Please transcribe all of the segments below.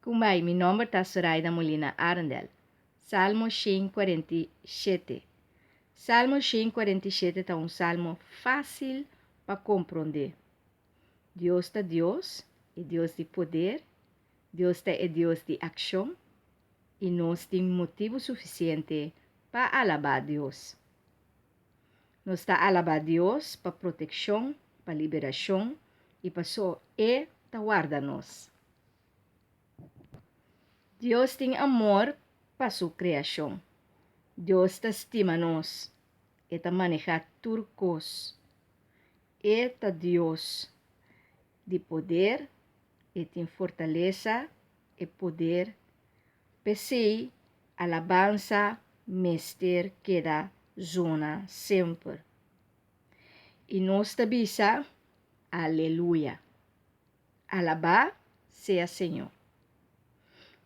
Kumbai, mi nome é Soraida Molina Arendel. Salmo 147. Salmo 147 é um salmo fácil para compreender. Deus é Deus, é Deus de poder, Deus é Deus de ação, e nós temos motivo suficiente para alabar Deus. Nós está alabar Deus para proteção, para liberação e para só guarda nós. Deus tem amor para sua criação. Deus te estima nós. E te maneja turcos. E te Deus de poder, e tem fortaleza e poder. Pese alabança, mester queda zona sempre. E nós te bisa, aleluia. Alabá seja Senhor.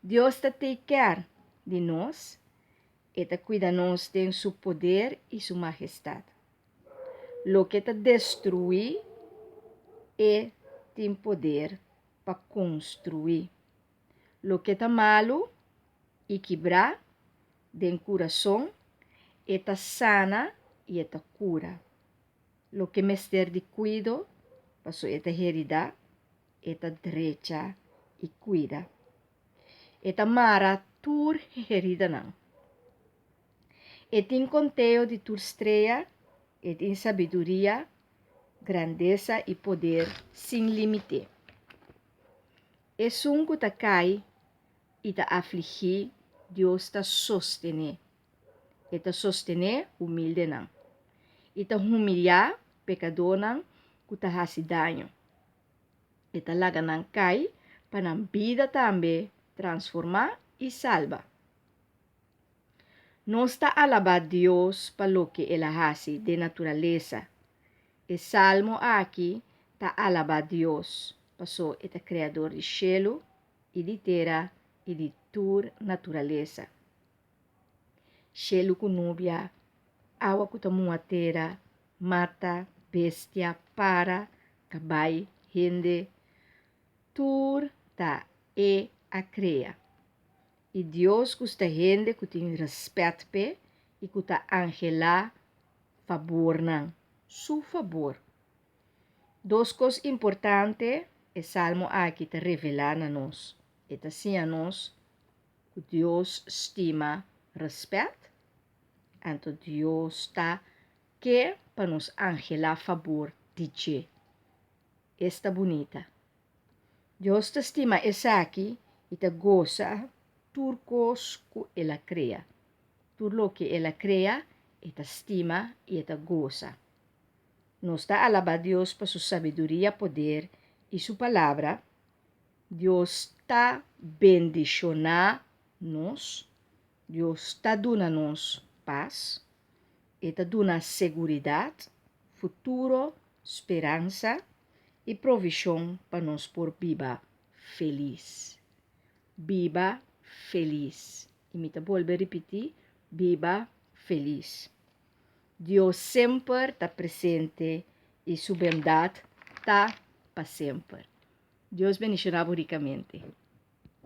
Deus te take care de nós e te cuida nós de seu poder e sua majestade. Lo que te destruir e tem poder para construir. Lo que te malo e quebrar de coração e te sana e te cura. Lo que mester de cuido passou e te herida e te derecha e cuida. E te mara tur herida não. E tem conteo de tur estreia, e tem sabedoria, grandeza e poder sem limite. E sunco te cai e te afligir, Deus te sostene. E te sostene humilde não. E te humilhar pecador não, que te hace daño. E te laga não cai para a vida também transformar e salva. Nós está alabar Deus para lo que Ele hace de natureza. E salmo aqui está alabar Deus, passou é o criador de cielo e de terra e de toda natureza. Cielo com nubia, água com a terra, mata, bestia, para, cabai, gente, tudo está a criar. E Deus custa gente que tem respeito pe e que está angela favor não, su favor. Duas coisas importantes é salmo aqui te revelar a nós. E te assim a nós que Deus estima respeito. Então Deus está que para nos angela favor de esta bonita. Deus te estima essa aqui e te goza turcos que ela cria. Tudo lo que ela cria, e te estima e te goza. Nos está alabar Deus por sua sabedoria, poder e sua palavra. Deus está bendicionando nos. Deus está dando nos paz. E está dando segurança, futuro, esperança e provisão para nós por viva feliz. Viva feliz. E me volvo a repetir, viva feliz. Deus sempre está presente e sua bondade está para sempre. Deus bendicioná ricamente.